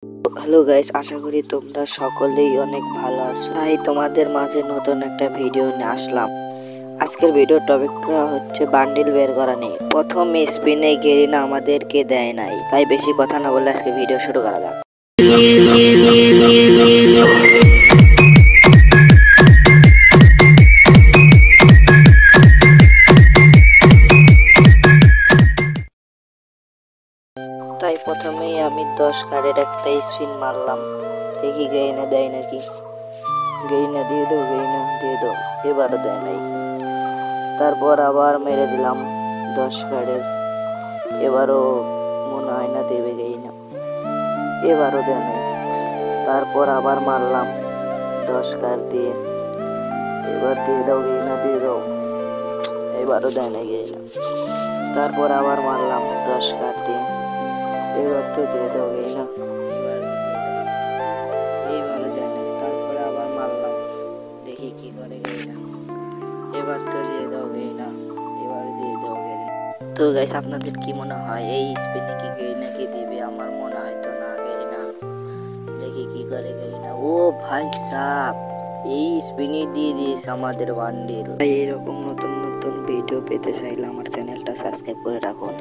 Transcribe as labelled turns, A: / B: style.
A: Hello guys, আশা করি তোমরা সকলেই অনেক ভালো আছো। তাই তোমাদের মাঝে নতুন একটা ভিডিও নিয়ে আসলাম। আজকের ভিডিও টপিকটা হচ্ছে বান্ডিল বের করা নিয়ে। প্রথম স্পিনে গেরিনা আমাদেরকে দেয় নাই, তাই বেশি কথা না বলে আজকে ভিডিও শুরু করা যাক। তাই প্রথমেই আমি 10 কার্ডের একটা স্পিন মারলাম, দেখি গেরিনা দেয় নাকি। গেরিনা দিয়ে দাও, গেরিনা দিয়ে দাও। এবারও দেয় নাই। তারপর আবার মেরে দিলাম 10 কার্ডের, এবারও মনে হয় না দেবে গেরিনা। এবারও দেয় নাই। তারপর আবার মারলাম 10 কার্ড দিয়ে, এবার দিয়ে দাও গেরিনা, দিয়ে দাও। এবারও দেয় নাই গেরিনা। তারপর আবার মারলাম 10 কার্ড দিয়ে, এবার তো দিয়ে দাও গেরিনা। এইবারও দেয় নাই। তারপরে আবার মারলাম, দেখি কি করে গেরিনা। এবার তো দিয়ে দাও গেরিনা, এবার দিয়ে দাও গেরিনা। তো গাইস, আপনাদের কি মনে হয় এই স্পিনে কি গেরিনা কি দিবে? আমার মনে হয় তো না, গেরিনা। দেখি কি করে গেরিনা। ও ভাই সাব, এই স্পিনে দিয়ে দিয়েছে আমাদের বান্ডিল। ভাই, এরকম নতুন নতুন ভিডিও পেতে চাইলে আমার চ্যানেলটা সাবস্ক্রাইব করে রাখুন।